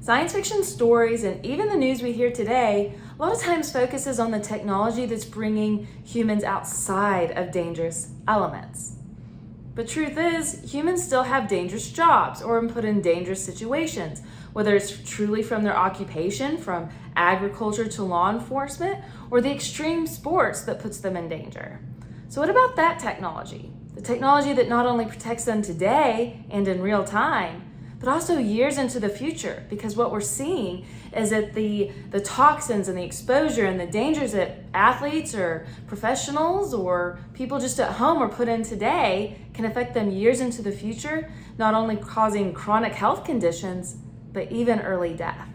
Science fiction stories and even the news we hear today a lot of times focuses on the technology that's bringing humans outside of dangerous elements. But truth is, humans still have dangerous jobs or put in dangerous situations, whether it's truly from their occupation, from agriculture to law enforcement, or the extreme sports that puts them in danger. So what about that technology? The technology that not only protects them today and in real time, but also years into the future, because what we're seeing is that the toxins and the exposure and the dangers that athletes or professionals or people just at home are put in today can affect them years into the future, not only causing chronic health conditions, but even early death.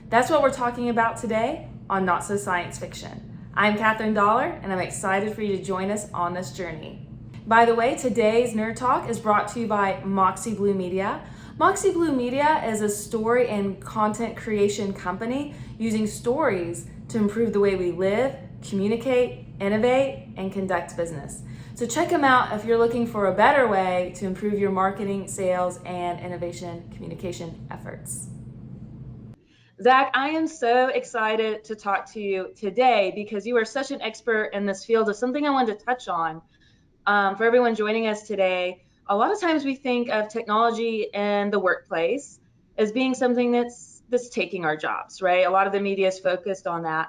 That's what we're talking about today on Not So Science Fiction. I'm Catherine Dollar, and I'm excited for you to join us on this journey. By the way, today's Nerd Talk is brought to you by Moxie Blue Media. Moxie Blue Media is a story and content creation company using stories to improve the way we live, communicate, innovate, and conduct business. So check them out if you're looking for a better way to improve your marketing, sales, and innovation communication efforts. Zach, I am so excited to talk to you today because you are such an expert in this field of something I wanted to touch on. For everyone joining us today, a lot of times we think of technology in the workplace as being something that's taking our jobs, right? A lot of the media is focused on that.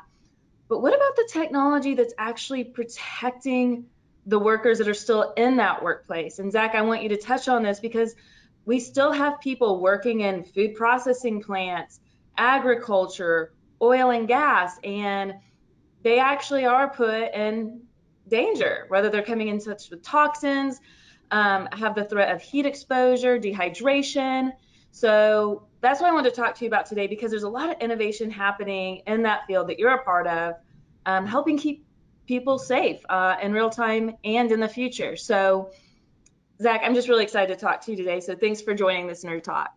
But what about the technology that's actually protecting the workers that are still in that workplace? And Zach, I want you to touch on this because we still have people working in food processing plants, agriculture, oil and gas, and they actually are put in danger, whether they're coming in touch with toxins, have the threat of heat exposure, dehydration. So that's what I wanted to talk to you about today because there's a lot of innovation happening in that field that you're a part of, helping keep people safe in real time and in the future. So Zach, I'm just really excited to talk to you today. So thanks for joining this Nerd Talk.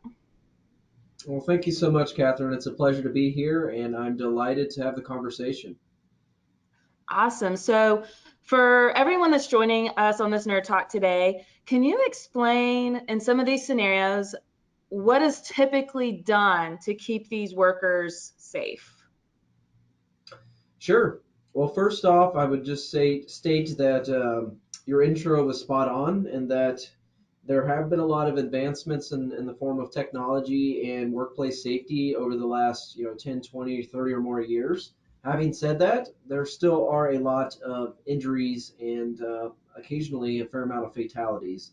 Well, thank you so much, Catherine. It's a pleasure to be here, and I'm delighted to have the conversation. Awesome. So for everyone that's joining us on this Nerd Talk today, can you explain in some of these scenarios what is typically done to keep these workers safe? Sure. Well, first off, I would just state that your intro was spot on, and that there have been a lot of advancements in the form of technology and workplace safety over the last 10, 20, 30 or more years. Having said that, there still are a lot of injuries and occasionally a fair amount of fatalities.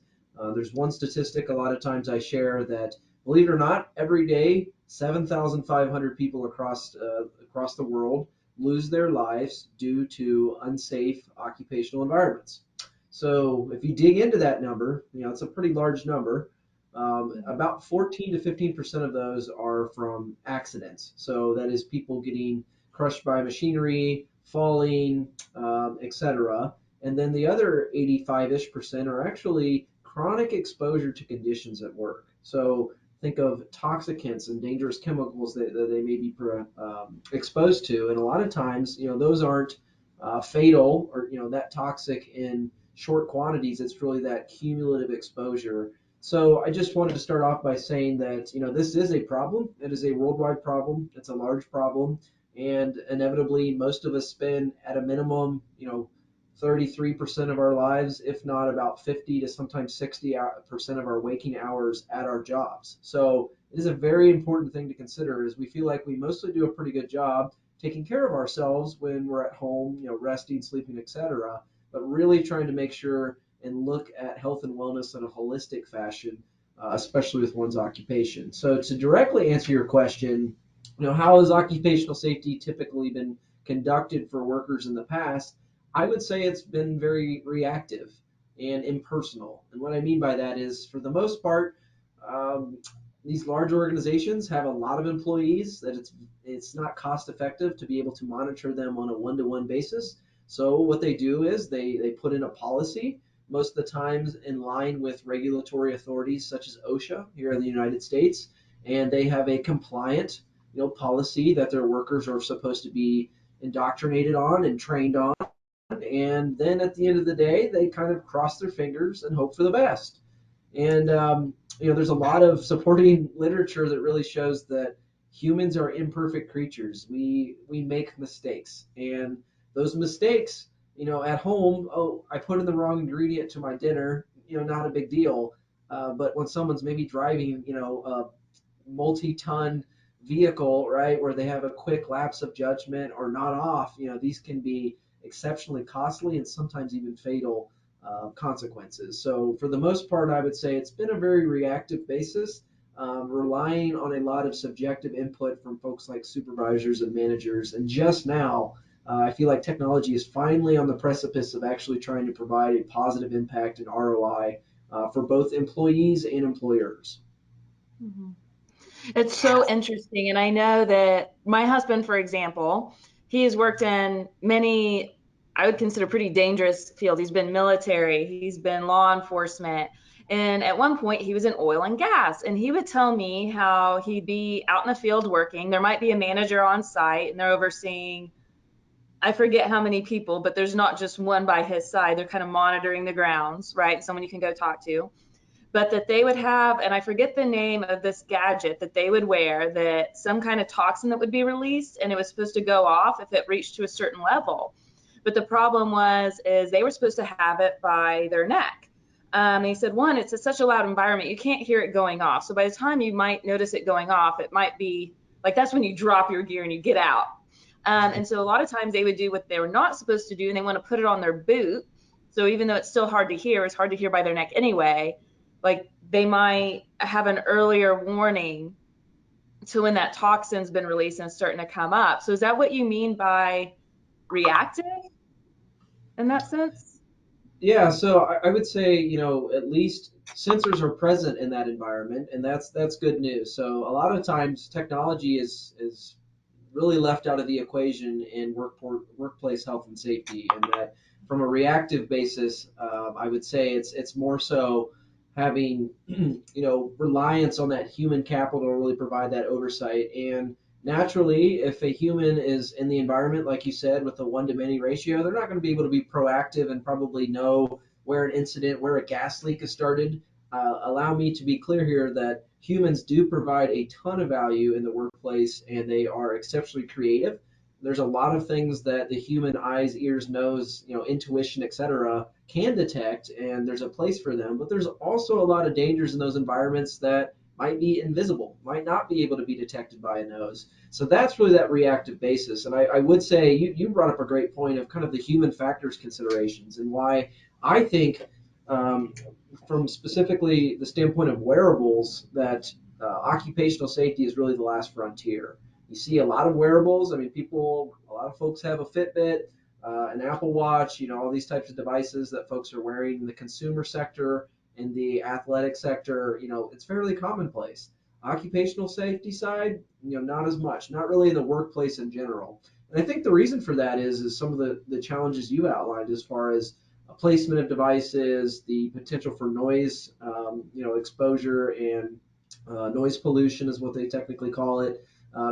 There's one statistic a lot of times I share that, believe it or not, every day 7,500 people across the world lose their lives due to unsafe occupational environments. So if you dig into that number, it's a pretty large number. About 14 to 15% of those are from accidents. So that is people getting crushed by machinery, falling, etc. And then the other 85-ish percent are actually chronic exposure to conditions at work. So think of toxicants and dangerous chemicals that they may be exposed to. And a lot of times, those aren't fatal or, that toxic in short quantities. It's really that cumulative exposure. So I just wanted to start off by saying that, this is a problem. It is a worldwide problem. It's a large problem. And inevitably, most of us spend at a minimum, 33% of our lives, if not about 50 to sometimes 60% of our waking hours at our jobs. So it is a very important thing to consider, as we feel like we mostly do a pretty good job taking care of ourselves when we're at home, resting, sleeping, etc., but really trying to make sure and look at health and wellness in a holistic fashion, especially with one's occupation. So to directly answer your question, how has occupational safety typically been conducted for workers in the past? I would say it's been very reactive and impersonal. And what I mean by that is, for the most part, these large organizations have a lot of employees that it's not cost effective to be able to monitor them on a one-to-one basis. So what they do is they put in a policy, most of the times in line with regulatory authorities such as OSHA here in the United States, and they have a compliant policy that their workers are supposed to be indoctrinated on and trained on. And then at the end of the day, they kind of cross their fingers and hope for the best. And there's a lot of supporting literature that really shows that humans are imperfect creatures. We make mistakes, and those mistakes, at home, oh, I put in the wrong ingredient to my dinner, not a big deal. But when someone's maybe driving, multi-ton vehicle, right, where they have a quick lapse of judgment or not off, these can be exceptionally costly and sometimes even fatal consequences. So for the most part, I would say it's been a very reactive basis, relying on a lot of subjective input from folks like supervisors and managers. And just now, I feel like technology is finally on the precipice of actually trying to provide a positive impact and ROI for both employees and employers. Mhm. It's so interesting. And I know that my husband, for example, he has worked in many, I would consider pretty dangerous fields. He's been military, he's been law enforcement. And at one point, he was in oil and gas. And he would tell me how he'd be out in the field working. There might be a manager on site and they're overseeing, I forget how many people, but there's not just one by his side. They're kind of monitoring the grounds, right? Someone you can go talk to, but that they would have, and I forget the name of this gadget that they would wear, that some kind of toxin that would be released and it was supposed to go off if it reached to a certain level. But the problem is they were supposed to have it by their neck. And he said, one, it's such a loud environment, you can't hear it going off. So by the time you might notice it going off, it might be like that's when you drop your gear and you get out. And so a lot of times they would do what they were not supposed to do, and they want to put it on their boot. So even though it's still hard to hear, it's hard to hear by their neck anyway. Like they might have an earlier warning to when that toxin's been released and it's starting to come up. So is that what you mean by reactive in that sense? Yeah, so I would say, at least sensors are present in that environment, and that's good news. So a lot of times technology is really left out of the equation in workplace health and safety, and that from a reactive basis, I would say it's more so having reliance on that human capital to really provide that oversight. And naturally, if a human is in the environment, like you said, with a one to many ratio, they're not going to be able to be proactive and probably know where a gas leak has started. Allow me to be clear here that humans do provide a ton of value in the workplace, and they are exceptionally creative. There's a lot of things that the human eyes, ears, nose, intuition, etc., can detect, and there's a place for them. But there's also a lot of dangers in those environments that might be invisible, might not be able to be detected by a nose. So that's really that reactive basis. And I would say you brought up a great point of kind of the human factors considerations and why I think, um, from specifically the standpoint of wearables, that occupational safety is really the last frontier. You see a lot of wearables. I mean, a lot of folks have a Fitbit, an Apple Watch, all these types of devices that folks are wearing in the consumer sector, in the athletic sector. It's fairly commonplace. Occupational safety side, not as much, not really in the workplace in general. And I think the reason for that is some of the challenges you outlined as far as placement of devices, the potential for noise, exposure, and noise pollution is what they technically call it.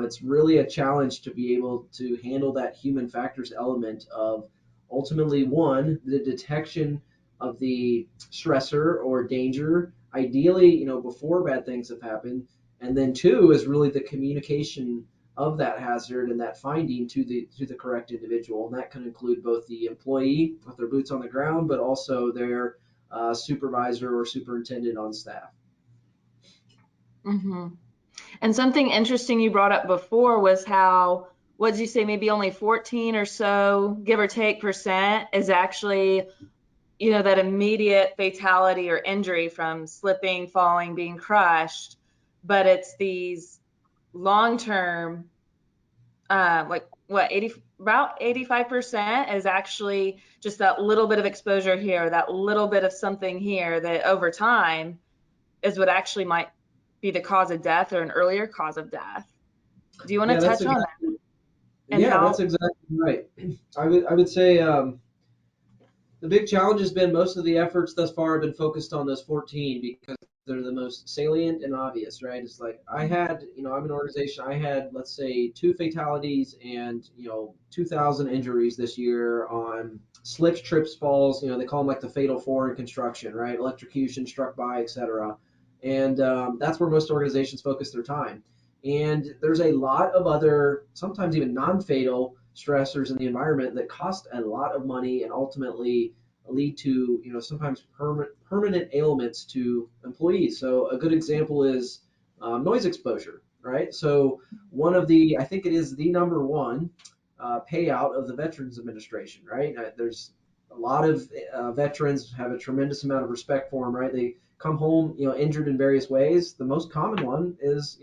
It's really a challenge to be able to handle that human factors element of ultimately, one, the detection of the stressor or danger, ideally, before bad things have happened, and then two is really the communication of that hazard and that finding to the correct individual, and that can include both the employee with their boots on the ground, but also their supervisor or superintendent on staff. Hmm. And something interesting you brought up before was how, what did you say, maybe only 14 or so, give or take, percent is actually, that immediate fatality or injury from slipping, falling, being crushed. But it's these long term, like what, 80, about 85% is actually just that little bit of exposure here, that little bit of something here that over time is what actually might be the cause of death or an earlier cause of death. Do you want to Yeah, that's touch on that exactly. and Yeah, that's how? exactly right. I would say, the big challenge has been most of the efforts thus far have been focused on those 14 because they're the most salient and obvious, right? It's like I'm an organization, I had, let's say, two fatalities and, 2,000 injuries this year on slips, trips, falls. They call them like the fatal four in construction, right? Electrocution, struck by, etc. And that's where most organizations focus their time. And there's a lot of other, sometimes even non-fatal stressors in the environment that cost a lot of money and ultimately lead to, sometimes permanent ailments to employees. So a good example is noise exposure, right? So one of the, I think it is the number one payout of the Veterans Administration, right? There's a lot of veterans have a tremendous amount of respect for them, right? They come home, injured in various ways. The most common one is,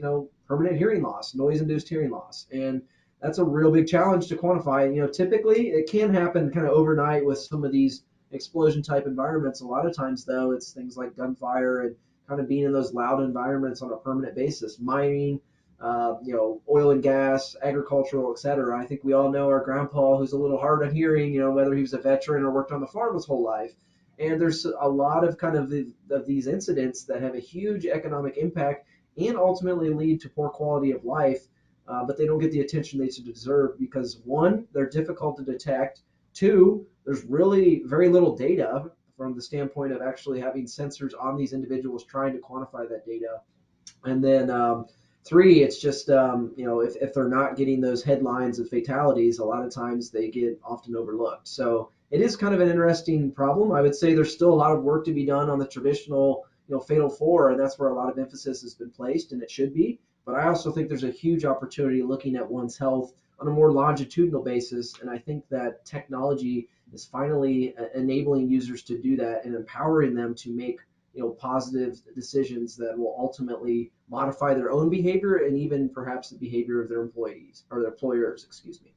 permanent hearing loss, noise-induced hearing loss, and that's a real big challenge to quantify. Typically it can happen kind of overnight with some of these explosion type environments. A lot of times, though, it's things like gunfire and kind of being in those loud environments on a permanent basis, mining, oil and gas, agricultural, et cetera. I think we all know our grandpa who's a little hard of hearing, whether he was a veteran or worked on the farm his whole life. And there's a lot of kind of these incidents that have a huge economic impact and ultimately lead to poor quality of life, but they don't get the attention they should deserve because one, they're difficult to detect. Two, there's really very little data from the standpoint of actually having sensors on these individuals trying to quantify that data. And then three, it's just, if they're not getting those headlines of fatalities, a lot of times they get often overlooked. So it is kind of an interesting problem. I would say there's still a lot of work to be done on the traditional, fatal four, and that's where a lot of emphasis has been placed, and it should be. But I also think there's a huge opportunity looking at one's health on a more longitudinal basis, and I think that technology is finally enabling users to do that and empowering them to make positive decisions that will ultimately modify their own behavior and even perhaps the behavior of their employees or their employers, excuse me.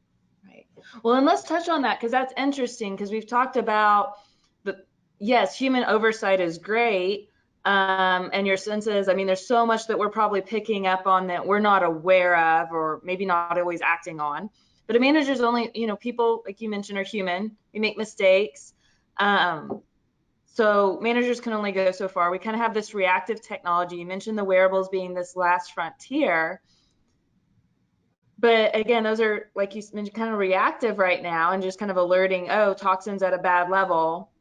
Right. Well, and let's touch on that because that's interesting because we've talked about the, yes, human oversight is great. And your senses, I mean, there's so much that we're probably picking up on that we're not aware of or maybe not always acting on. But a manager's only, people, like you mentioned, are human. We make mistakes. So managers can only go so far. We kind of have this reactive technology. You mentioned the wearables being this last frontier. But again, those are, like you mentioned, kind of reactive right now and just kind of alerting, oh, toxins at a bad level.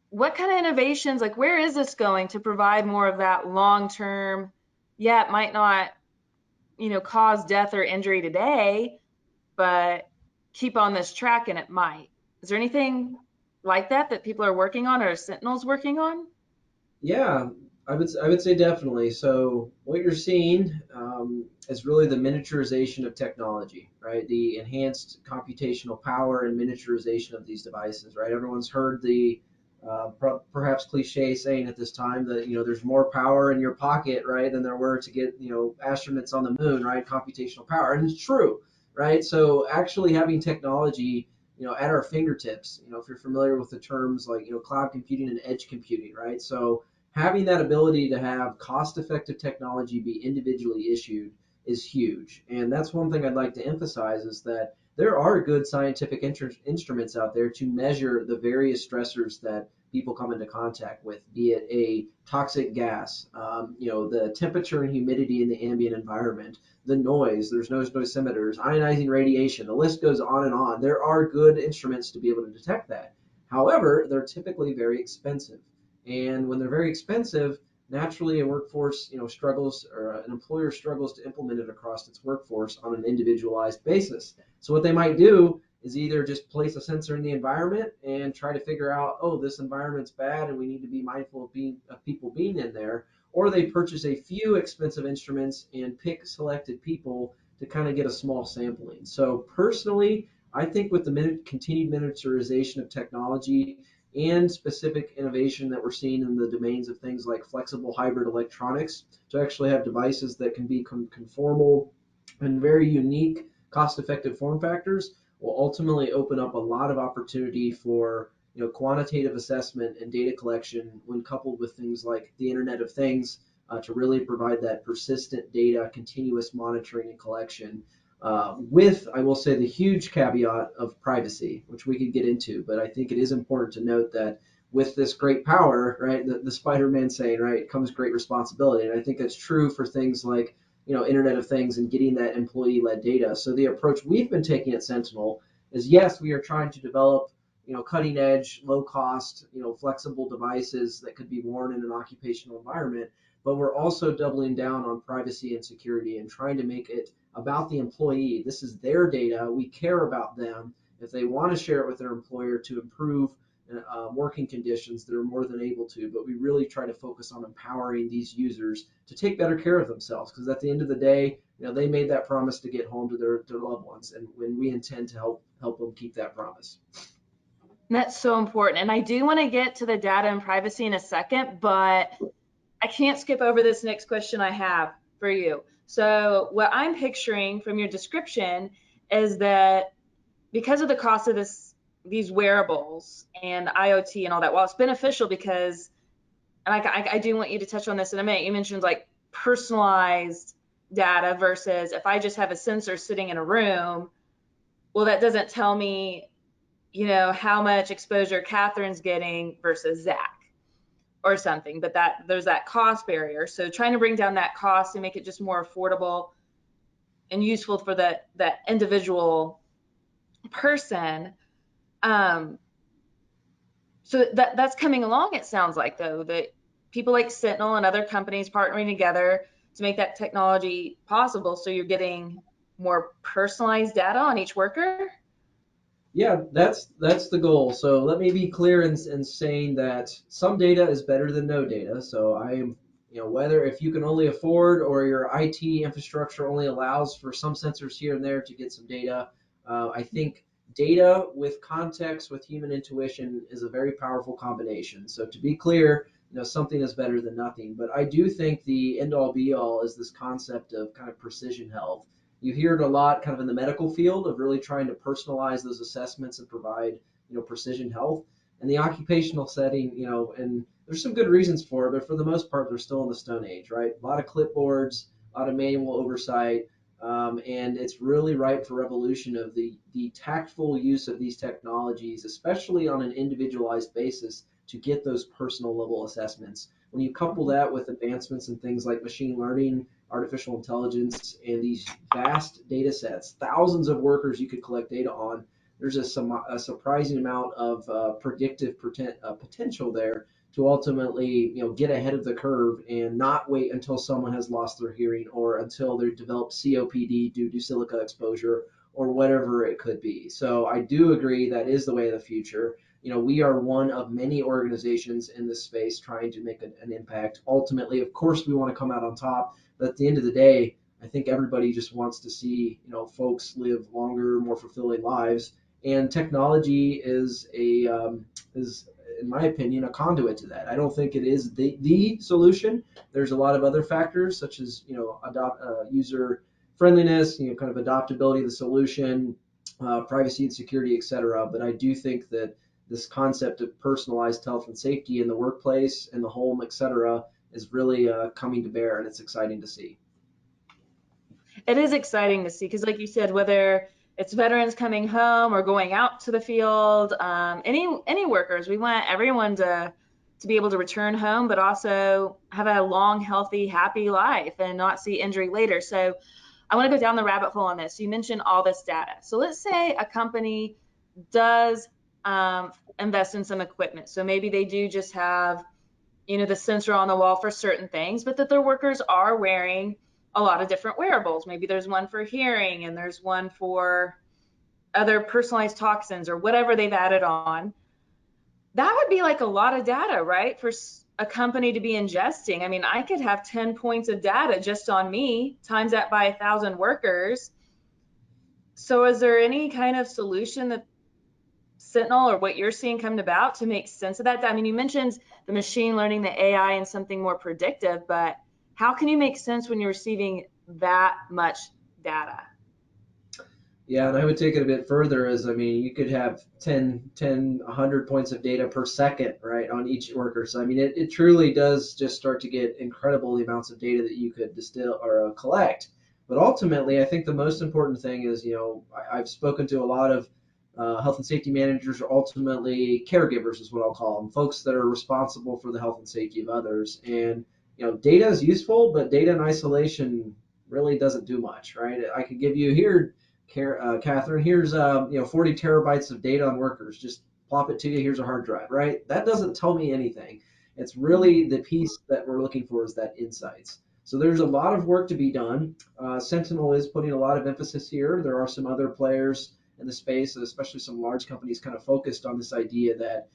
What kind of innovations, like where is this going to provide more of that long term? Yeah, it might not, cause death or injury today, but keep on this track and it might. Is there anything like that people are working on or Sentinel's working on? Yeah, I would say definitely. So what you're seeing is really the miniaturization of technology, right? The enhanced computational power and miniaturization of these devices, right? Everyone's heard the perhaps cliche saying at this time that there's more power in your pocket, right, than there were to get astronauts on the moon, right? Computational power, and it's true, right? So actually having technology at our fingertips, if you're familiar with the terms like cloud computing and edge computing, right? So having that ability to have cost-effective technology be individually issued is huge. And that's one thing I'd like to emphasize is that there are good scientific instruments out there to measure the various stressors that people come into contact with, be it a toxic gas, the temperature and humidity in the ambient environment, the noise, there's no dosimeters, ionizing radiation, the list goes on and on. There are good instruments to be able to detect that. However, they're typically very expensive. And when they're very expensive, naturally a workforce, struggles or an employer struggles to implement it across its workforce on an individualized basis. So what they might do is either just place a sensor in the environment and try to figure out, oh, this environment's bad and we need to be mindful of people being in there, or they purchase a few expensive instruments and pick selected people to kind of get a small sampling. So personally, I think with the continued miniaturization of technology and specific innovation that we're seeing in the domains of things like flexible hybrid electronics to actually have devices that can be conformal and very unique, cost-effective form factors will ultimately open up a lot of opportunity for quantitative assessment and data collection when coupled with things like the Internet of Things to really provide that persistent data, continuous monitoring and collection with, I will say, the huge caveat of privacy, which we could get into. But I think it is important to note that with this great power, right, the Spider-Man saying, right, comes great responsibility. And I think that's true for things like, Internet of Things and getting that employee-led data. So the approach we've been taking at Sentinel is, yes, we are trying to develop, cutting edge, low cost, flexible devices that could be worn in an occupational environment. but we're also doubling down on privacy and security and trying to make it about the employee. This is their data. We care about them. If they want to share it with their employer to improve working conditions, they're more than able to. But we really try to focus on empowering these users to take better care of themselves, because at the end of the day, they made that promise to get home to their loved ones, and when we intend to help them keep that promise. That's so important. And I do want to get to the data and privacy in a second, but I can't skip over this next question I have for you. So, what I'm picturing from your description is that because of the cost of these wearables and IoT and all that, while it's beneficial because, and I do want you to touch on this in a minute, you mentioned like personalized data versus if I just have a sensor sitting in a room, well, that doesn't tell me, how much exposure Catherine's getting versus Zach or something, but that there's that cost barrier. So trying to bring down that cost and make it just more affordable and useful for that individual person. Um, so that's coming along, it sounds like, though, that people like Sentinel and other companies partnering together to make that technology possible. So you're getting more personalized data on each worker. Yeah, that's the goal. So let me be clear in saying that some data is better than no data. So I am, whether if you can only afford or your IT infrastructure only allows for some sensors here and there to get some data, I think data with context with human intuition is a very powerful combination. So to be clear, something is better than nothing. But I do think the end all be all is this concept of kind of precision health. You hear it a lot kind of in the medical field of really trying to personalize those assessments and provide, precision health. In the occupational setting, and there's some good reasons for it, but for the most part, they're still in the Stone Age, right? A lot of clipboards, a lot of manual oversight, and it's really ripe for revolution of the tactful use of these technologies, especially on an individualized basis, to get those personal level assessments. When you couple that with advancements in things like machine learning, artificial intelligence, and these vast data sets, thousands of workers you could collect data on, there's a surprising amount of predictive potential there to ultimately, get ahead of the curve and not wait until someone has lost their hearing or until they've developed COPD due to silica exposure or whatever it could be. So I do agree that is the way of the future. We are one of many organizations in this space trying to make an impact. Ultimately, of course, we want to come out on top, but at the end of the day, I think everybody just wants to see, folks live longer, more fulfilling lives, and technology is, in my opinion, a conduit to that. I don't think it is the solution. There's a lot of other factors such as, user friendliness, kind of adoptability of the solution, privacy and security, etc. But I do think that this concept of personalized health and safety in the workplace, in the home, etc., is really coming to bear, and it's exciting to see. It is exciting to see because, like you said, whether it's veterans coming home or going out to the field, any workers, we want everyone to be able to return home, but also have a long, healthy, happy life and not see injury later. So I want to go down the rabbit hole on this. You mentioned all this data. So let's say a company does invest in some equipment. So maybe they do just have, the sensor on the wall for certain things, but that their workers are wearing a lot of different wearables. Maybe there's one for hearing and there's one for other personalized toxins or whatever they've added on. That would be like a lot of data, right? For a company to be ingesting. I mean, I could have 10 points of data just on me, times that by 1,000 workers. So is there any kind of solution that Sentinel or what you're seeing come about to make sense of that? I mean, you mentioned the machine learning, the AI, and something more predictive, but how can you make sense when you're receiving that much data? Yeah, and I would take it a bit further as, I mean, you could have 100 points of data per second, right, on each worker. So, I mean, it truly does just start to get incredible the amounts of data that you could distill or collect. But ultimately, I think the most important thing is, I've spoken to a lot of health and safety managers, or ultimately caregivers is what I'll call them, folks that are responsible for the health and safety of others. And, data is useful, but data in isolation really doesn't do much, right? I could give you here, Catherine, here's 40 terabytes of data on workers. Just plop it to you. Here's a hard drive, right? That doesn't tell me anything. It's really the piece that we're looking for is that insights. So there's a lot of work to be done. Sentinel is putting a lot of emphasis here. There are some other players in the space, especially some large companies, kind of focused on this idea that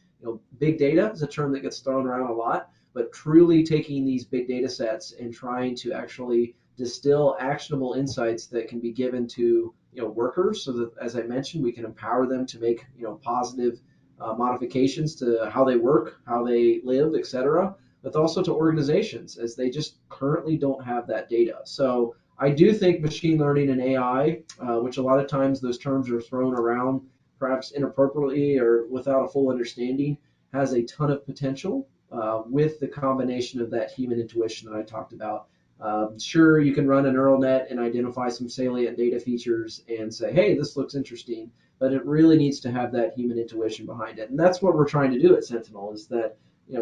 big data is a term that gets thrown around a lot, but truly taking these big data sets and trying to actually distill actionable insights that can be given to workers, so that, as I mentioned, we can empower them to make positive modifications to how they work, how they live, etc. But also to organizations, as they just currently don't have that data. So I do think machine learning and AI, which a lot of times those terms are thrown around perhaps inappropriately or without a full understanding, has a ton of potential with the combination of that human intuition that I talked about. Sure, you can run a neural net and identify some salient data features and say, hey, this looks interesting, but it really needs to have that human intuition behind it. And that's what we're trying to do at Sentinel, is that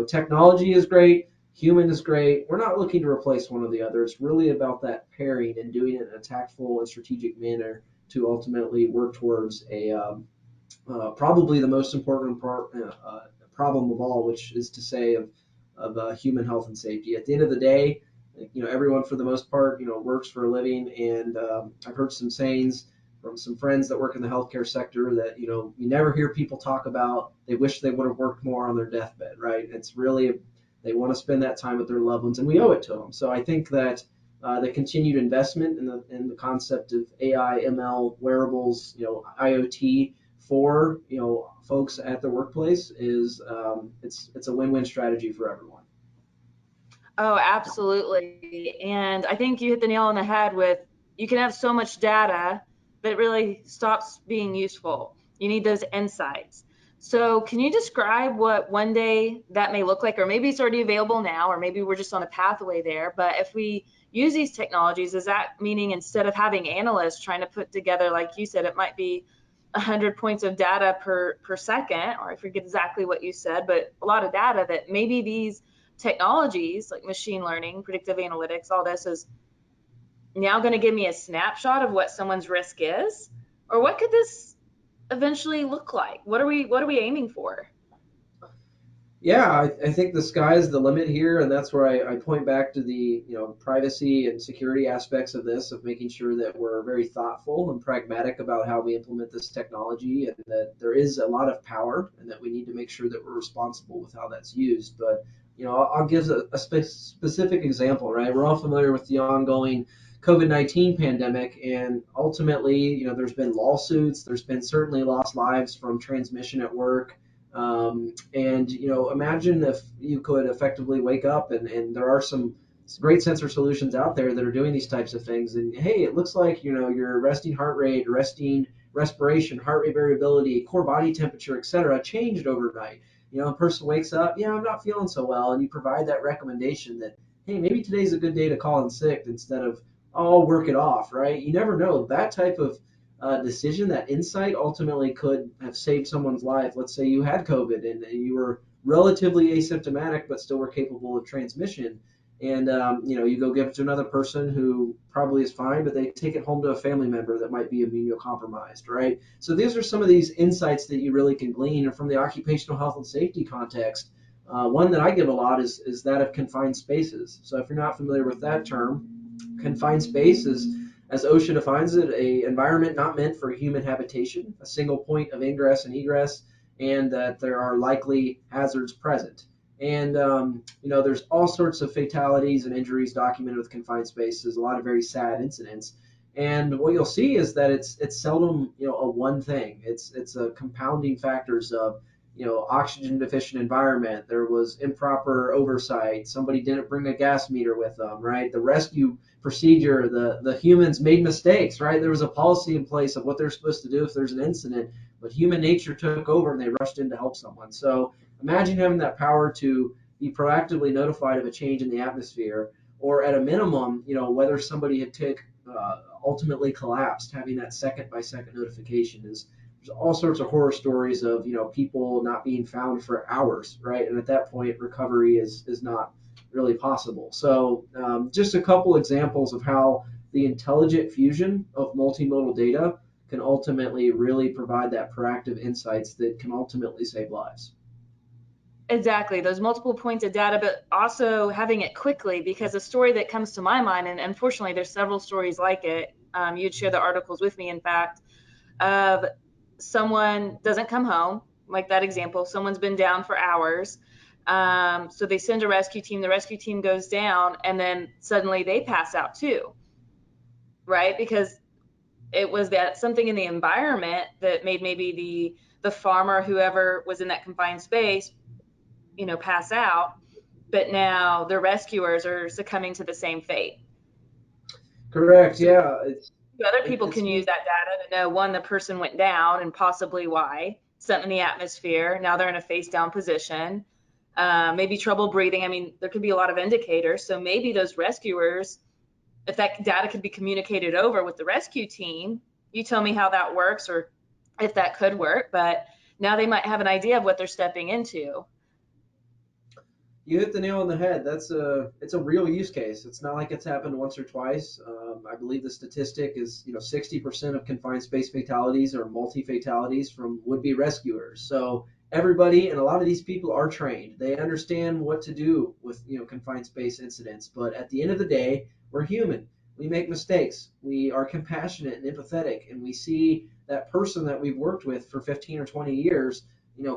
technology is great, human is great. We're not looking to replace one or the other. It's really about that pairing and doing it in a tactful and strategic manner to ultimately work towards a probably the most important problem of all, which is to say of human health and safety. At the end of the day, everyone for the most part, works for a living, and I've heard some sayings from some friends that work in the healthcare sector that you never hear people talk about they wish they would have worked more on their deathbed, right? It's really they want to spend that time with their loved ones, and we owe it to them. So I think that the continued investment in the concept of AI, ML, wearables, IoT for folks at the workplace is it's a win-win strategy for everyone. Oh, absolutely. And I think you hit the nail on the head with you can have so much data, but it really stops being useful. You need those insights. So, can you describe what one day that may look like? Or maybe it's already available now, or maybe we're just on a pathway there. But if we use these technologies, is that meaning instead of having analysts trying to put together, like you said, it might be 100 points of data per second, or I forget exactly what you said, but a lot of data, that maybe these technologies like machine learning, predictive analytics, all this is now going to give me a snapshot of what someone's risk is? Or what could this eventually look like? What are we aiming for? Yeah, I think the sky is the limit here, and that's where I point back to the privacy and security aspects of this, of making sure that we're very thoughtful and pragmatic about how we implement this technology, and that there is a lot of power, and that we need to make sure that we're responsible with how that's used. But I'll give a specific example. Right, we're all familiar with the ongoing COVID-19 pandemic, and ultimately, there's been lawsuits, there's been certainly lost lives from transmission at work. And imagine if you could effectively wake up, and there are some great sensor solutions out there that are doing these types of things. And hey, it looks like your resting heart rate, resting respiration, heart rate variability, core body temperature, etc., changed overnight. A person wakes up, yeah, I'm not feeling so well, and you provide that recommendation that hey, maybe today's a good day to call in sick instead of oh, work it off, right? You never know. That type of decision, that insight ultimately could have saved someone's life. Let's say you had COVID and you were relatively asymptomatic, but still were capable of transmission. And you go give it to another person who probably is fine, but they take it home to a family member that might be immunocompromised, right? So these are some of these insights that you really can glean from the occupational health and safety context. One that I give a lot is that of confined spaces. So if you're not familiar with that term, confined space is, as OSHA defines it, a environment not meant for human habitation, a single point of ingress and egress, and that there are likely hazards present. And there's all sorts of fatalities and injuries documented with confined spaces, a lot of very sad incidents. And what you'll see is that it's seldom a one thing. It's a compounding factors of oxygen deficient environment. There was improper oversight. Somebody didn't bring a gas meter with them, right? The rescue procedure, the humans made mistakes, right? There was a policy in place of what they're supposed to do if there's an incident, but human nature took over and they rushed in to help someone. So imagine having that power to be proactively notified of a change in the atmosphere, or at a minimum, whether somebody had ultimately collapsed, having that second by second notification is. There's all sorts of horror stories of people not being found for hours, right? And at that point, recovery is not really possible. So just a couple examples of how the intelligent fusion of multimodal data can ultimately really provide that proactive insights that can ultimately save lives. Exactly, those multiple points of data, but also having it quickly, because a story that comes to my mind, and unfortunately there's several stories like it, you'd share the articles with me, in fact, of someone doesn't come home, like that example, someone's been down for hours. So they send a rescue team, the rescue team goes down, and then suddenly they pass out too, right? Because it was that something in the environment that made maybe the farmer, whoever was in that confined space, pass out, but now the rescuers are succumbing to the same fate. Correct. So Yeah. other people It's can use that data to know, one, the person went down and possibly why, something in the atmosphere. Now they're in a face down position, maybe trouble breathing. I mean, there could be a lot of indicators. So maybe those rescuers, if that data could be communicated over with the rescue team, you tell me how that works or if that could work. But now they might have an idea of what they're stepping into. You hit the nail on the head. It's a real use case. It's not like it's happened once or twice. I believe the statistic is 60% of confined space fatalities are multi fatalities from would be rescuers. So everybody and a lot of these people are trained. They understand what to do with confined space incidents. But at the end of the day, we're human. We make mistakes. We are compassionate and empathetic, and we see that person that we've worked with for 15 or 20 years,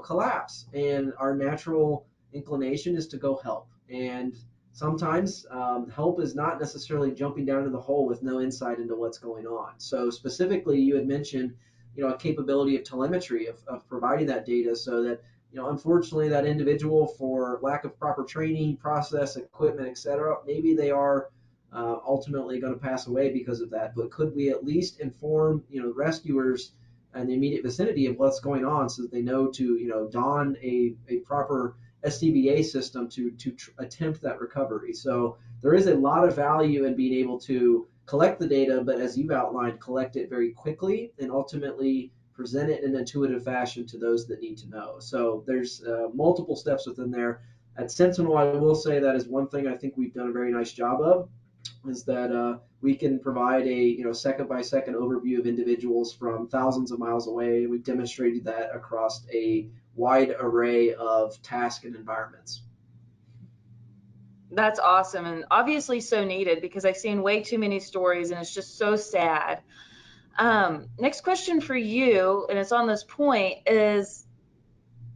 collapse. And our natural inclination is to go help. And sometimes help is not necessarily jumping down into the hole with no insight into what's going on. So specifically, you had mentioned, a capability of telemetry of providing that data so that, unfortunately, that individual, for lack of proper training, process, equipment, etc., maybe they are ultimately going to pass away because of that. But could we at least inform, rescuers in the immediate vicinity of what's going on so that they know to, don a proper SCBA system to attempt that recovery. So there is a lot of value in being able to collect the data, but as you've outlined, collect it very quickly and ultimately present it in an intuitive fashion to those that need to know. So there's multiple steps within there. At Sentinel, I will say that is one thing I think we've done a very nice job of, is that we can provide a second by second overview of individuals from thousands of miles away. We've demonstrated that across a wide array of tasks and environments. That's awesome, and obviously so needed, because I've seen way too many stories and it's just so sad. Next question for you, and it's on this point, is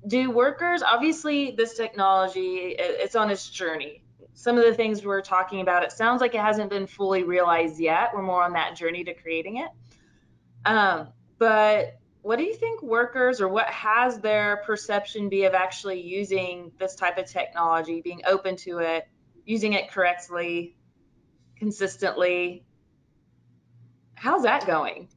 do workers, obviously this technology, it's on its journey. Some of the things we're talking about, it sounds like it hasn't been fully realized yet. We're more on that journey to creating it. But what do you think workers, or what has their perception be of actually using this type of technology, being open to it, using it correctly, consistently? How's that going?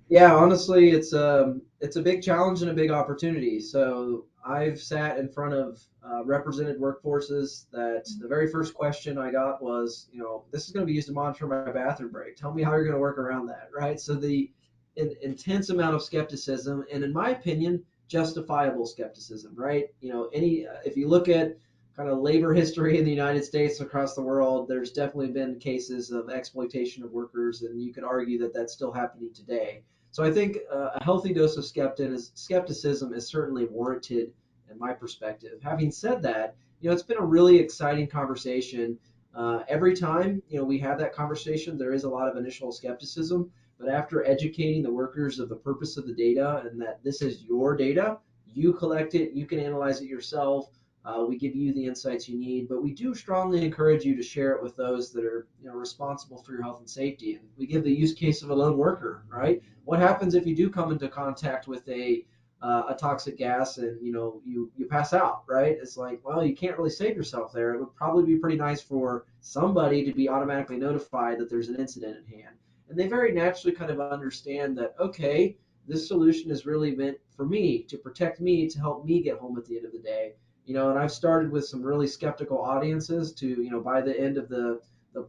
Yeah, honestly, it's a big challenge and a big opportunity. So I've sat in front of represented workforces that the very first question I got was, this is going to be used to monitor my bathroom break. Tell me how you're going to work around that, right? So the intense amount of skepticism, and in my opinion, justifiable skepticism, right? Any if you look at kind of labor history in the United States, across the world, there's definitely been cases of exploitation of workers, and you could argue that that's still happening today. So I think a healthy dose of skepticism is certainly warranted in my perspective. Having said that, it's been a really exciting conversation. Every time we have that conversation, there is a lot of initial skepticism, but after educating the workers of the purpose of the data and that this is your data, you collect it, you can analyze it yourself. We give you the insights you need, but we do strongly encourage you to share it with those that are responsible for your health and safety. And we give the use case of a lone worker, right? What happens if you do come into contact with a toxic gas and you pass out, right? It's like, well, you can't really save yourself there. It would probably be pretty nice for somebody to be automatically notified that there's an incident at hand. And they very naturally kind of understand that, okay, this solution is really meant for me, to protect me, to help me get home at the end of the day. And I've started with some really skeptical audiences to, by the end of the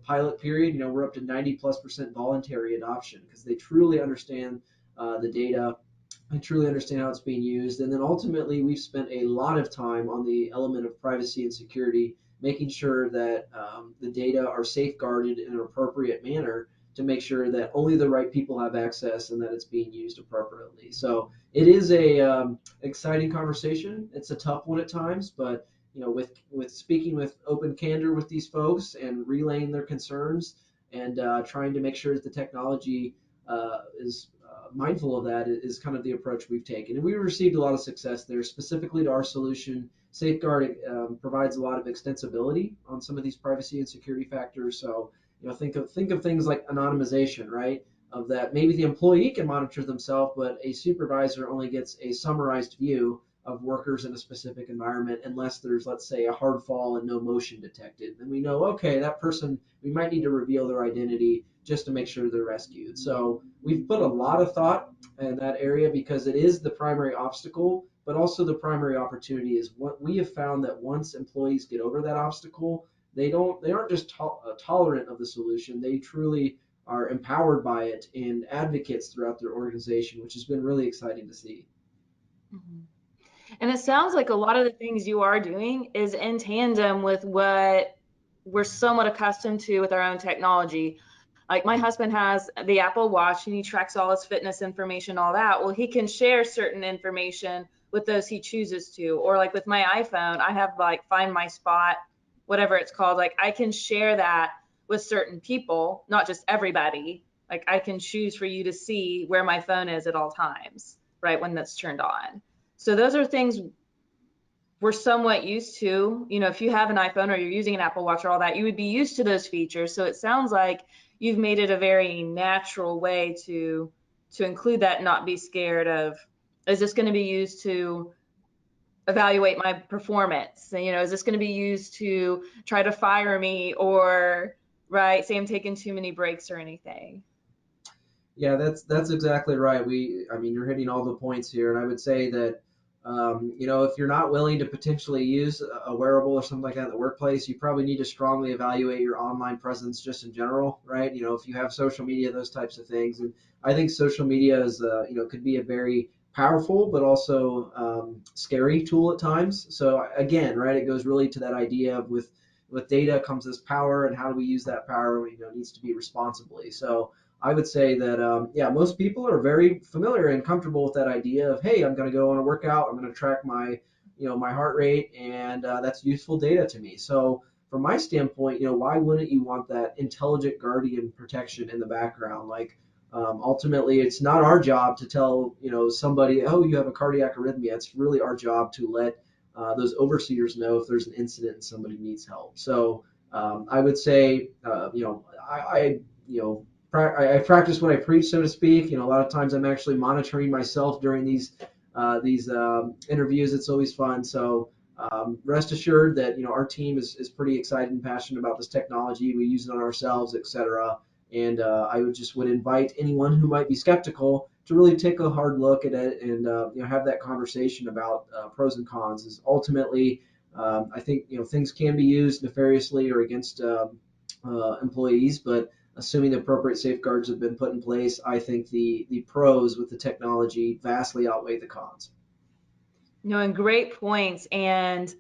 pilot period, we're up to 90+% voluntary adoption because they truly understand the data. I truly understand how it's being used. And then ultimately, we've spent a lot of time on the element of privacy and security, making sure that the data are safeguarded in an appropriate manner to make sure that only the right people have access and that it's being used appropriately. So it is a exciting conversation. It's a tough one at times, but with speaking with open candor with these folks and relaying their concerns and trying to make sure that the technology is mindful of that is kind of the approach we've taken. And we received a lot of success there, specifically to our solution. Safeguard provides a lot of extensibility on some of these privacy and security factors. So, think of things like anonymization, right? Of that, maybe the employee can monitor themselves, but a supervisor only gets a summarized view of workers in a specific environment unless there's, let's say, a hard fall and no motion detected. Then we know, okay, that person, we might need to reveal their identity just to make sure they're rescued. So we've put a lot of thought in that area because it is the primary obstacle, but also the primary opportunity is what we have found that once employees get over that obstacle, they aren't just tolerant of the solution. They truly are empowered by it and advocates throughout their organization, which has been really exciting to see. Mhm. And it sounds like a lot of the things you are doing is in tandem with what we're somewhat accustomed to with our own technology. Like my husband has the Apple Watch and he tracks all his fitness information, all that. Well, he can share certain information with those he chooses to. Or like with my iPhone, I have like Find My Spot, whatever it's called. Like I can share that with certain people, not just everybody. Like I can choose for you to see where my phone is at all times, right? When that's turned on. So those are things we're somewhat used to. If you have an iPhone or you're using an Apple Watch or all that, you would be used to those features. So it sounds like you've made it a very natural way to include that and not be scared of, is this going to be used to evaluate my performance? Is this going to be used to try to fire me or, right, say I'm taking too many breaks or anything? Yeah, that's exactly right. I mean, you're hitting all the points here, and I would say that, if you're not willing to potentially use a wearable or something like that in the workplace, you probably need to strongly evaluate your online presence just in general, right? If you have social media, those types of things, and I think social media is, could be a very powerful but also scary tool at times. So again, right, it goes really to that idea of with data comes this power, and how do we use that power? Needs to be responsibly. So I would say that yeah, most people are very familiar and comfortable with that idea of, hey, I'm going to go on a workout, I'm going to track my heart rate, and that's useful data to me. So from my standpoint, why wouldn't you want that intelligent guardian protection in the background? Like ultimately, it's not our job to tell somebody, oh, you have a cardiac arrhythmia. It's really our job to let those overseers know if there's an incident and somebody needs help. So I would say, I I practice what I preach, so to speak. A lot of times I'm actually monitoring myself during these interviews. It's always fun. So rest assured that our team is pretty excited and passionate about this technology. We use it on ourselves, etc. And I would invite anyone who might be skeptical to really take a hard look at it and have that conversation about pros and cons. Is ultimately I think things can be used nefariously or against employees, but assuming the appropriate safeguards have been put in place, I think the pros with the technology vastly outweigh the cons. And great points. And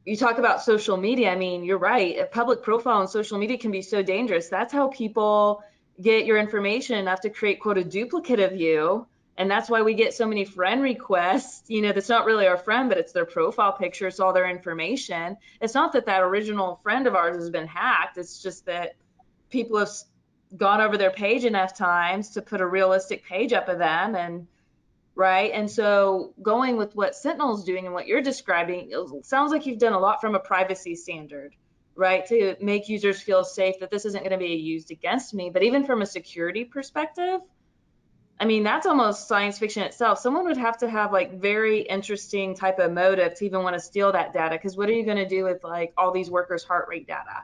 you talk about social media. I mean, you're right. A public profile on social media can be so dangerous. That's how people get your information enough to create, quote, a duplicate of you. And that's why we get so many friend requests, that's not really our friend, but it's their profile picture, it's all their information. It's not that that original friend of ours has been hacked. It's just that people have gone over their page enough times to put a realistic page up of them, and right? And so going with what Sentinel's doing and what you're describing, it sounds like you've done a lot from a privacy standard, right? To make users feel safe that this isn't going to be used against me. But even from a security perspective, I mean, that's almost science fiction itself. Someone would have to have like very interesting type of motive to even want to steal that data. Because what are you going to do with like all these workers' heart rate data?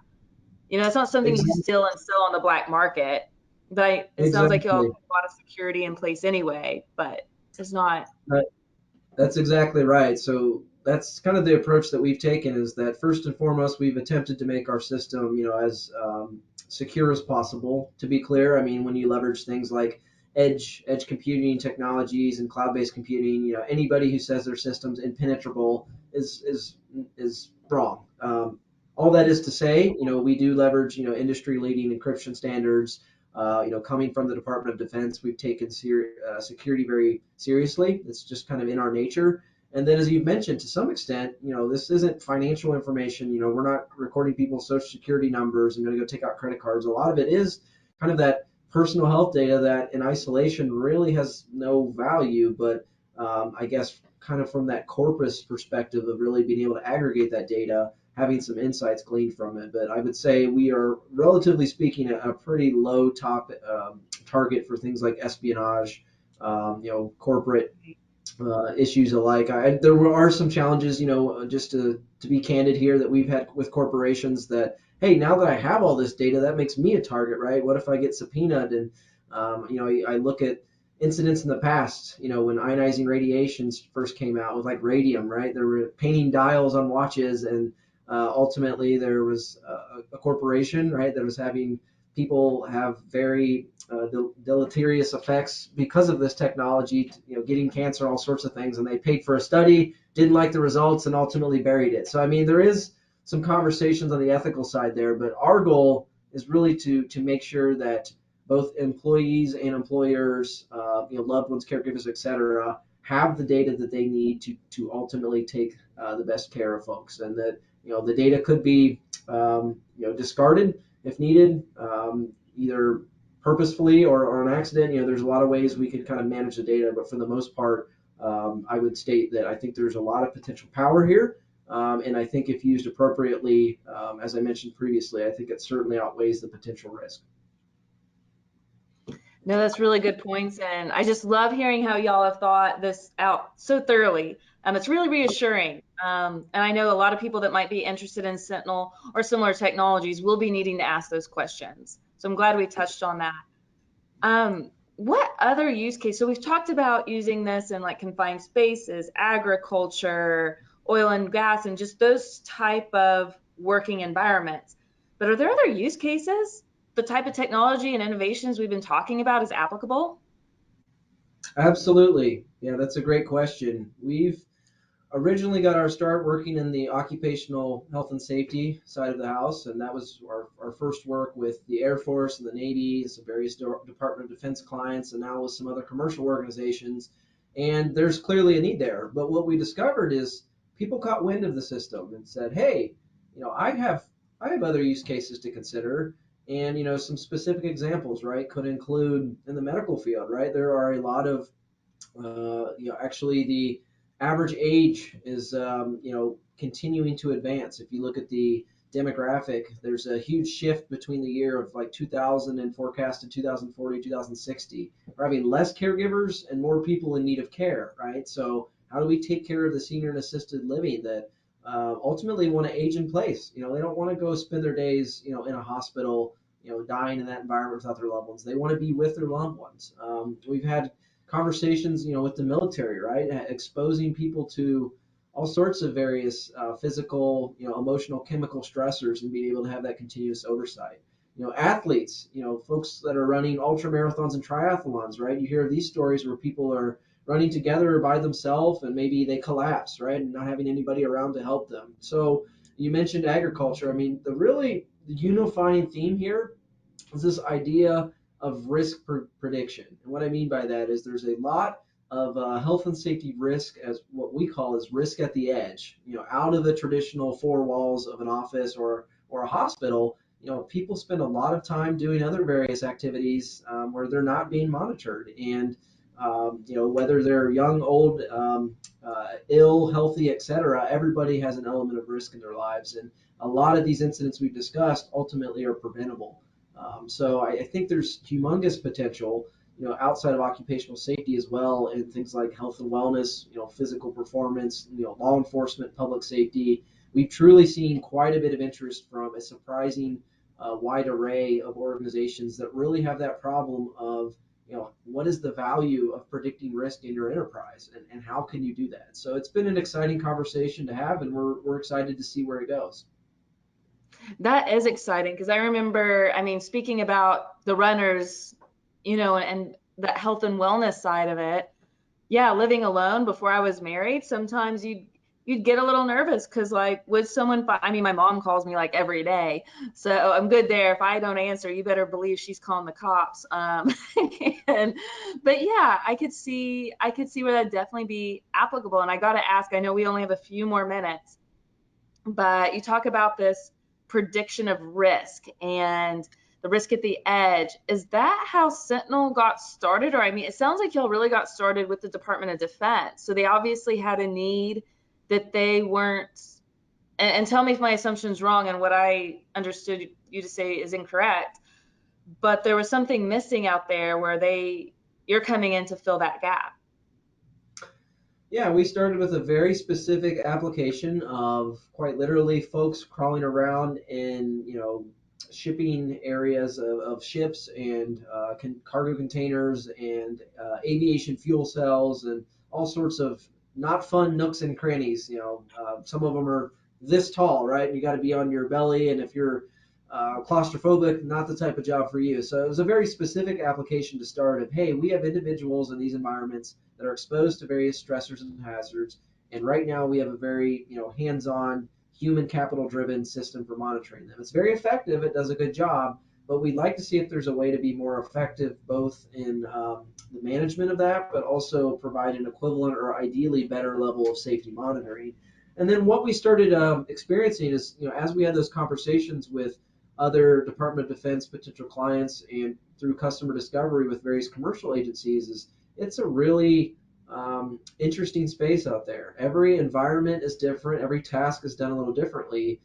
It's not something you Exactly. steal and sell on the black market. But it sounds like you'll have Exactly. a lot of security in place anyway, but it's not. That, that's exactly right. So that's kind of the approach that we've taken is that first and foremost, we've attempted to make our system, as secure as possible. To be clear, I mean, when you leverage things like edge computing technologies and cloud-based computing, anybody who says their system's impenetrable is wrong. All that is to say, we do leverage, industry-leading encryption standards. Coming from the Department of Defense, we've taken security very seriously. It's just kind of in our nature. And then, as you've mentioned, to some extent, this isn't financial information. We're not recording people's social security numbers and going to go take out credit cards. A lot of it is kind of that personal health data that in isolation really has no value. But I guess kind of from that corpus perspective of really being able to aggregate that data, having some insights gleaned from it. But I would say we are, relatively speaking, a pretty low top target for things like espionage, corporate issues alike. There are some challenges, just to be candid here, that we've had with corporations that, hey, now that I have all this data, that makes me a target, right? What if I get subpoenaed? And, I look at incidents in the past, when ionizing radiations first came out with like radium, right? They were painting dials on watches, and ultimately there was a corporation, right, that was having people have very deleterious effects because of this technology, getting cancer, all sorts of things. And they paid for a study, didn't like the results, and ultimately buried it. So, I mean, there is some conversations on the ethical side there, but our goal is really to make sure that both employees and employers, loved ones, caregivers, etc., have the data that they need to ultimately take the best care of folks, and that the data could be discarded if needed, either purposefully or an accident. There's a lot of ways we could kind of manage the data, but for the most part, I would state that I think there's a lot of potential power here. And I think if used appropriately, as I mentioned previously, I think it certainly outweighs the potential risk. No, that's really good points, and I just love hearing how y'all have thought this out so thoroughly. It's really reassuring. And I know a lot of people that might be interested in Sentinel or similar technologies will be needing to ask those questions. So I'm glad we touched on that. What other use case? So we've talked about using this in like confined spaces, agriculture, oil and gas, and just those type of working environments. But are there other use cases? The type of technology and innovations we've been talking about is applicable? Absolutely. Yeah, that's a great question. We've originally got our start working in the occupational health and safety side of the house, and that was our first work with the Air Force and the Navy, some various Department of Defense clients, and now with some other commercial organizations. And there's clearly a need there. But what we discovered is people caught wind of the system and said, "Hey, I have other use cases to consider." And some specific examples, right, could include in the medical field, right? There are a lot of actually the average age is, continuing to advance. If you look at the demographic, there's a huge shift between the year of like 2000 and forecasted 2040, 2060. We're having less caregivers and more people in need of care, right? So how do we take care of the senior and assisted living that ultimately want to age in place? They don't want to go spend their days, in a hospital, dying in that environment without their loved ones. They want to be with their loved ones. We've had conversations, with the military, right? Exposing people to all sorts of various physical, emotional, chemical stressors, and being able to have that continuous oversight. Athletes, folks that are running ultra marathons and triathlons, right? You hear these stories where people are running together by themselves and maybe they collapse, right? And not having anybody around to help them. So you mentioned agriculture. I mean, the unifying theme here is this idea of risk prediction. And what I mean by that is there's a lot of health and safety risk, as what we call is risk at the edge, out of the traditional four walls of an office or a hospital. People spend a lot of time doing other various activities where they're not being monitored. And, whether they're young, old, ill, healthy, etc., everybody has an element of risk in their lives. And a lot of these incidents we've discussed ultimately are preventable. So I think there's humongous potential, outside of occupational safety as well, in things like health and wellness, physical performance, law enforcement, public safety. We've truly seen quite a bit of interest from a surprising wide array of organizations that really have that problem of, what is the value of predicting risk in your enterprise, and how can you do that? So it's been an exciting conversation to have, and we're excited to see where it goes. That is exciting because I remember, I mean, speaking about the runners, and that health and wellness side of it. Yeah, living alone before I was married, sometimes you'd get a little nervous because like, would someone I mean, my mom calls me like every day, so I'm good there. If I don't answer, you better believe she's calling the cops. And, but yeah, I could see where that'd definitely be applicable. And I got to ask, I know we only have a few more minutes, but you talk about this prediction of risk and the risk at the edge. Is that how Sentinel got started? Or I mean, it sounds like y'all really got started with the Department of Defense. So they obviously had a need that they weren't, and tell me if my assumption's wrong and what I understood you to say is incorrect, but there was something missing out there where you're coming in to fill that gap. Yeah, we started with a very specific application of quite literally folks crawling around in, shipping areas of ships and cargo containers and aviation fuel cells and all sorts of not fun nooks and crannies. Some of them are this tall, right? You got to be on your belly, and if you're claustrophobic, not the type of job for you. So it was a very specific application to start of, hey, we have individuals in these environments that are exposed to various stressors and hazards. And right now we have a very, hands-on, human capital-driven system for monitoring them. It's very effective. It does a good job, but we'd like to see if there's a way to be more effective both in the management of that, but also provide an equivalent or ideally better level of safety monitoring. And then what we started experiencing is, as we had those conversations with other Department of Defense potential clients and through customer discovery with various commercial agencies, is it's a really interesting space out there. Every environment is different. Every task is done a little differently.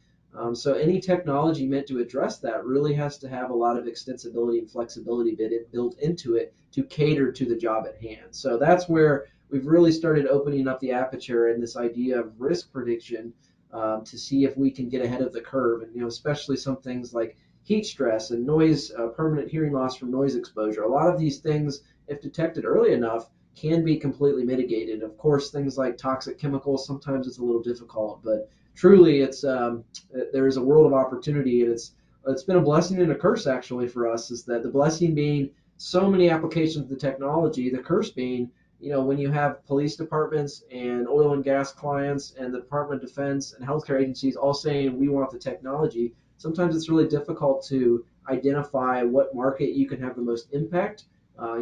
So any technology meant to address that really has to have a lot of extensibility and flexibility built into it to cater to the job at hand. So that's where we've really started opening up the aperture in this idea of risk prediction to see if we can get ahead of the curve, and especially some things like heat stress and noise, permanent hearing loss from noise exposure. A lot of these things, if detected early enough, can be completely mitigated. Of course, things like toxic chemicals, sometimes it's a little difficult, but truly, there is a world of opportunity, and it's been a blessing and a curse actually for us. Is that the blessing being so many applications of the technology, the curse being, when you have police departments and oil and gas clients and the Department of Defense and healthcare agencies all saying we want the technology, sometimes it's really difficult to identify what market you can have the most impact.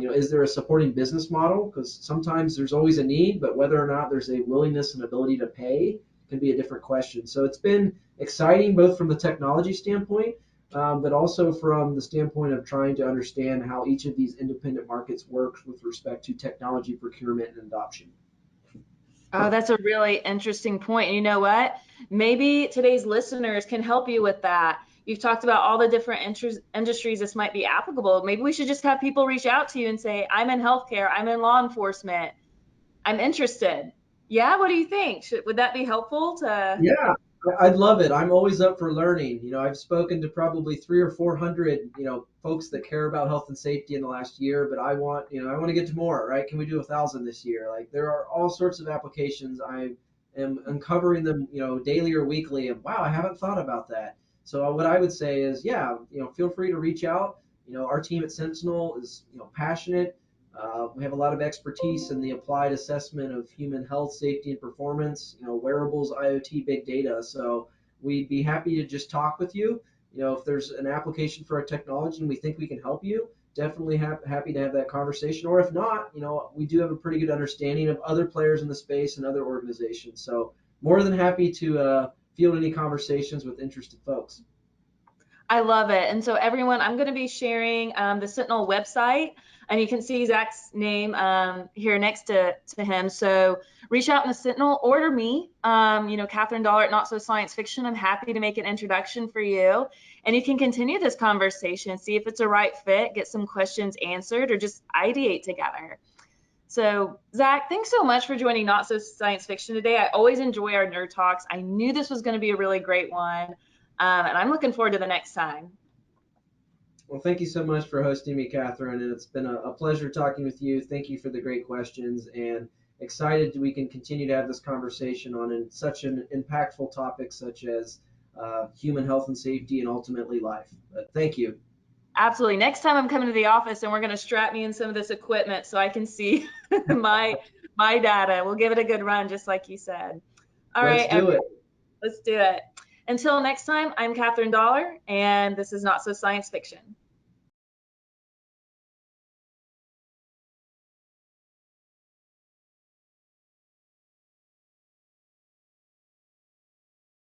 Is there a supporting business model? Because sometimes there's always a need, but whether or not there's a willingness and ability to pay can be a different question. So it's been exciting both from the technology standpoint, but also from the standpoint of trying to understand how each of these independent markets works with respect to technology procurement and adoption. Oh, that's a really interesting point. And you know what? Maybe today's listeners can help you with that. You've talked about all the different industries this might be applicable. Maybe we should just have people reach out to you and say, I'm in healthcare, I'm in law enforcement, I'm interested. Yeah, what do you think? Would that be helpful to? Yeah, I'd love it. I'm always up for learning. I've spoken to probably 300 or 400, folks that care about health and safety in the last year, but I want to get to more, right? Can we do 1,000 this year? Like there are all sorts of applications. I am uncovering them, daily or weekly. And wow, I haven't thought about that. So what I would say is, yeah, feel free to reach out. Our team at Sentinel is, passionate. We have a lot of expertise in the applied assessment of human health, safety, and performance, wearables, IoT, big data. So we'd be happy to just talk with you. If there's an application for our technology and we think we can help you, definitely happy to have that conversation. Or if not, we do have a pretty good understanding of other players in the space and other organizations. So more than happy to field any conversations with interested folks. I love it. And so everyone, I'm going to be sharing the Sentinel website, and you can see Zach's name here next to him. So reach out in the Sentinel, order me, Catherine Dollar at Not So Science Fiction. I'm happy to make an introduction for you. And you can continue this conversation, see if it's a right fit, get some questions answered, or just ideate together. So, Zach, thanks so much for joining Not So Science Fiction today. I always enjoy our nerd talks. I knew this was going to be a really great one, and I'm looking forward to the next time. Well, thank you so much for hosting me, Catherine, and it's been a pleasure talking with you. Thank you for the great questions, and excited we can continue to have this conversation on such an impactful topic such as human health and safety and ultimately life. But thank you. Absolutely. Next time I'm coming to the office, and we're going to strap me in some of this equipment so I can see my my data. We'll give it a good run, just like you said. All Let's right, do it. let's do it. Until next time, I'm Catherine Dollar, and this is Not So Science Fiction.